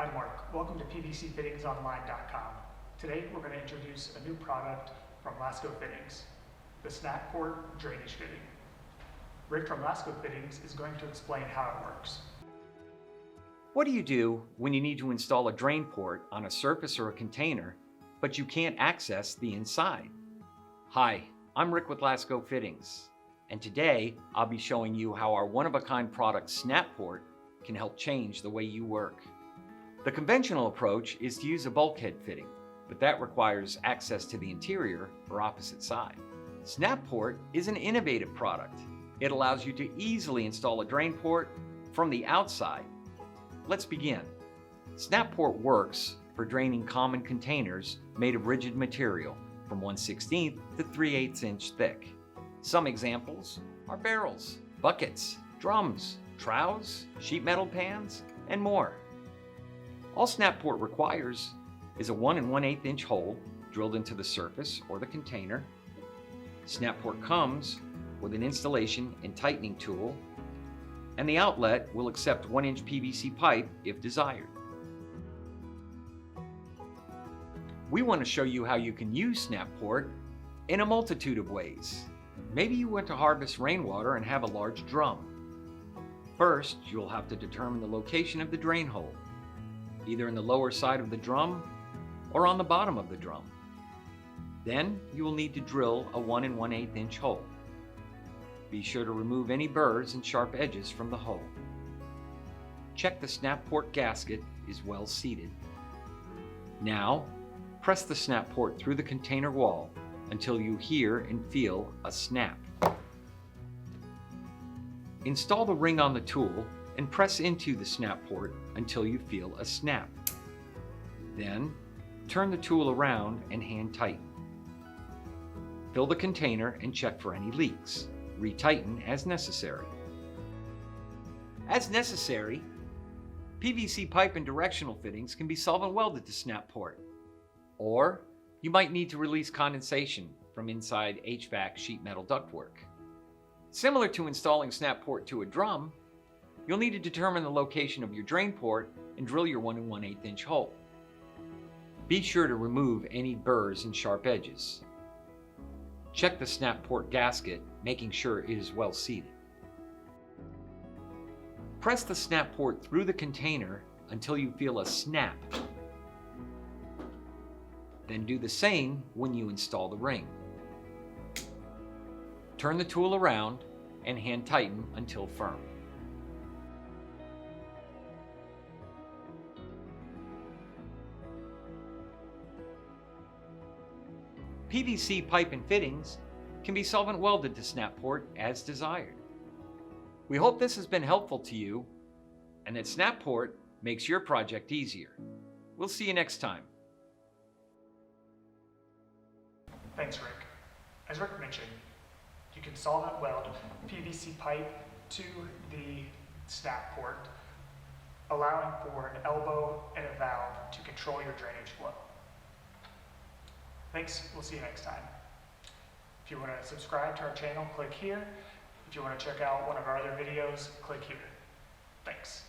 I'm Mark. Welcome to PVCFittingsOnline.com. Today we're going to introduce a new product from LASCO Fittings, the SnapPort Drainage Fitting. Rick from LASCO Fittings is going to explain how it works. What do you do when you need to install a drain port on a surface or a container, but you can't access the inside? Hi, I'm Rick with LASCO Fittings, and today I'll be showing you how our one-of-a-kind product SnapPort can help change the way you work. The conventional approach is to use a bulkhead fitting, but that requires access to the interior or opposite side. SnapPort is an innovative product. It allows you to easily install a drain port from the outside. Let's begin. SnapPort works for draining common containers made of rigid material from 1/16 to 3/8 inch thick. Some examples are barrels, buckets, drums, troughs, sheet metal pans, and more. All SnapPort requires is a 1 1/8 inch hole drilled into the surface or the container. SnapPort comes with an installation and tightening tool, and the outlet will accept 1-inch PVC pipe if desired. We want to show you how you can use SnapPort in a multitude of ways. Maybe you want to harvest rainwater and have a large drum. First, you'll have to determine the location of the drain hole, either in the lower side of the drum or on the bottom of the drum. Then you will need to drill a 1 1/8 inch hole. Be sure to remove any burrs and sharp edges from the hole. Check the SnapPort gasket is well seated. Now, press the SnapPort through the container wall until you hear and feel a snap. Install the ring on the tool and press into the SnapPort until you feel a snap. Then, turn the tool around and hand tighten. Fill the container and check for any leaks. Retighten as necessary. As necessary, PVC pipe and directional fittings can be solvent welded to SnapPort. Or, you might need to release condensation from inside HVAC sheet metal ductwork. Similar to installing SnapPort to a drum, you'll need to determine the location of your drain port and drill your 1 1/8 inch hole. Be sure to remove any burrs and sharp edges. Check the SnapPort gasket, making sure it is well seated. Press the SnapPort through the container until you feel a snap. Then do the same when you install the ring. Turn the tool around and hand tighten until firm. PVC pipe and fittings can be solvent welded to SnapPort as desired. We hope this has been helpful to you and that SnapPort makes your project easier. We'll see you next time. Thanks, Rick. As Rick mentioned, you can solvent weld PVC pipe to the SnapPort, allowing for an elbow and a valve to control your drainage flow. Thanks, we'll see you next time. If you want to subscribe to our channel, click here. If you want to check out one of our other videos, click here. Thanks.